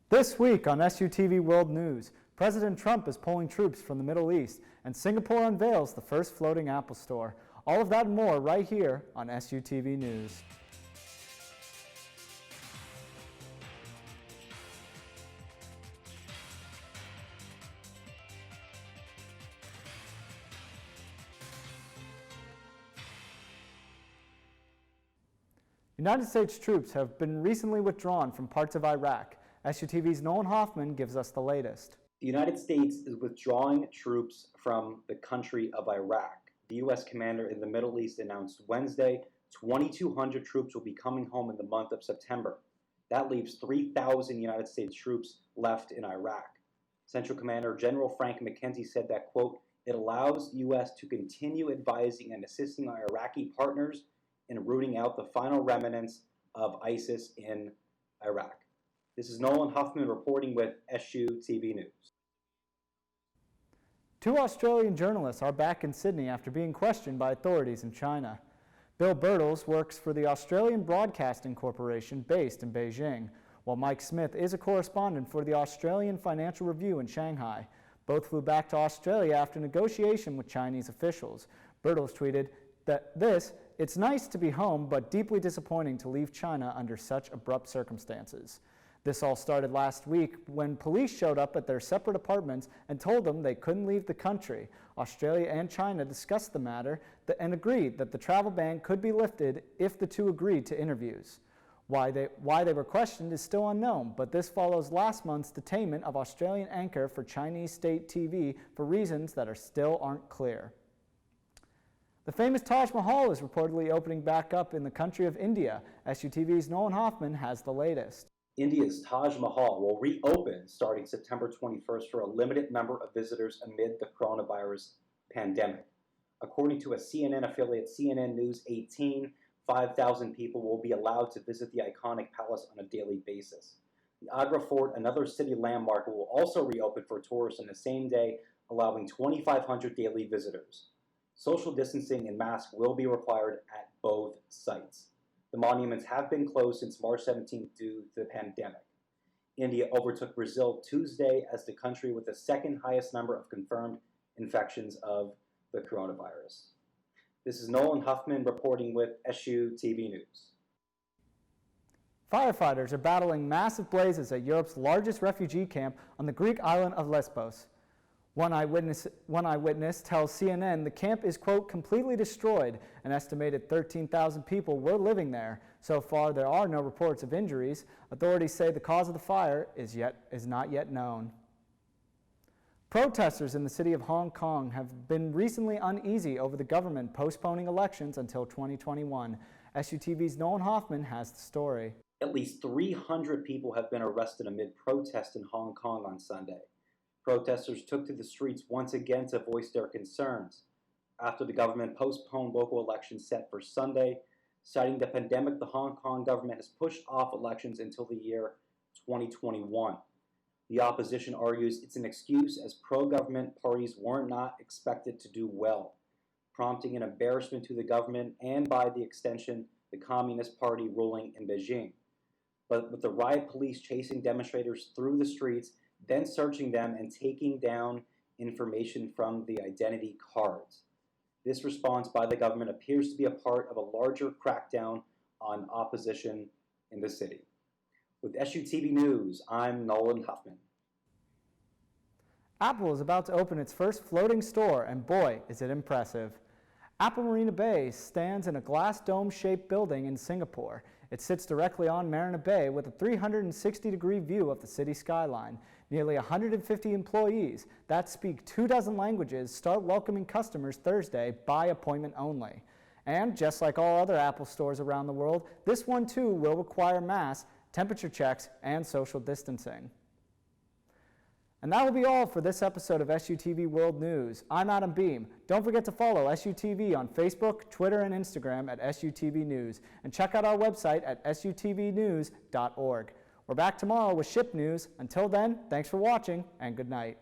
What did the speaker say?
This week on SUTV World News, President Trump is pulling troops from the Middle East, and Singapore unveils the first floating Apple store. All of that and more right here on SUTV News. United States troops have been recently withdrawn from parts of Iraq. SUTV's Nolan Hoffman gives us the latest. The United States is withdrawing troops from the country of Iraq. The U.S. commander in the Middle East announced Wednesday 2,200 troops will be coming home in the month of September. That leaves 3,000 United States troops left in Iraq. Central Commander General Frank McKenzie said that, quote, "It allows the U.S. to continue advising and assisting our Iraqi partners in rooting out the final remnants of ISIS in Iraq." This is Nolan Huffman reporting with SUTV News. Two Australian journalists are back in Sydney after being questioned by authorities in China. Bill Birtles works for the Australian Broadcasting Corporation based in Beijing, while Mike Smith is a correspondent for the Australian Financial Review in Shanghai. Both flew back to Australia after negotiation with Chinese officials. Birtles tweeted that it's nice to be home, but deeply disappointing to leave China under such abrupt circumstances. This all started last week when police showed up at their separate apartments and told them they couldn't leave the country. Australia and China discussed the matter and agreed that the travel ban could be lifted if the two agreed to interviews. Why they were questioned is still unknown, but this follows last month's detainment of Australian anchor for Chinese state TV for reasons that still aren't clear. The famous Taj Mahal is reportedly opening back up in the country of India. SUTV's Nolan Hoffman has the latest. India's Taj Mahal will reopen starting September 21st for a limited number of visitors amid the coronavirus pandemic. According to a CNN affiliate, CNN News 18, 5,000 people will be allowed to visit the iconic palace on a daily basis. The Agra Fort, another city landmark, will also reopen for tourists on the same day, allowing 2,500 daily visitors. Social distancing and masks will be required at both sites. The monuments have been closed since March 17th due to the pandemic. India overtook Brazil Tuesday as the country with the second highest number of confirmed infections of the coronavirus. This is Nolan Huffman reporting with SUTV News. Firefighters are battling massive blazes at Europe's largest refugee camp on the Greek island of Lesbos. One eyewitness tells CNN the camp is, quote, completely destroyed. An estimated 13,000 people were living there. So far, there are no reports of injuries. Authorities say the cause of the fire is not yet known. Protesters in the city of Hong Kong have been recently uneasy over the government postponing elections until 2021. SUTV's Nolan Hoffman has the story. At least 300 people have been arrested amid protests in Hong Kong on Sunday. Protesters took to the streets once again to voice their concerns after the government postponed local elections set for Sunday. Citing the pandemic, the Hong Kong government has pushed off elections until the year 2021. The opposition argues it's an excuse as pro-government parties were not expected to do well, prompting an embarrassment to the government and, by the extension, the Communist Party ruling in Beijing. But with the riot police chasing demonstrators through the streets, then searching them and taking down information from the identity cards. This response by the government appears to be a part of a larger crackdown on opposition in the city. With SUTV News, I'm Nolan Huffman. Apple is about to open its first floating store, and boy, is it impressive. Apple Marina Bay stands in a glass dome-shaped building in Singapore. It sits directly on Marina Bay with a 360-degree view of the city skyline. Nearly 150 employees that speak 24 languages start welcoming customers Thursday by appointment only. And just like all other Apple stores around the world, this one too will require masks, temperature checks, and social distancing. And that will be all for this episode of SUTV World News. I'm Adam Beam. Don't forget to follow SUTV on Facebook, Twitter, and Instagram at SUTV News. And check out our website at sutvnews.org. We're back tomorrow with ship news. Until then, thanks for watching and good night.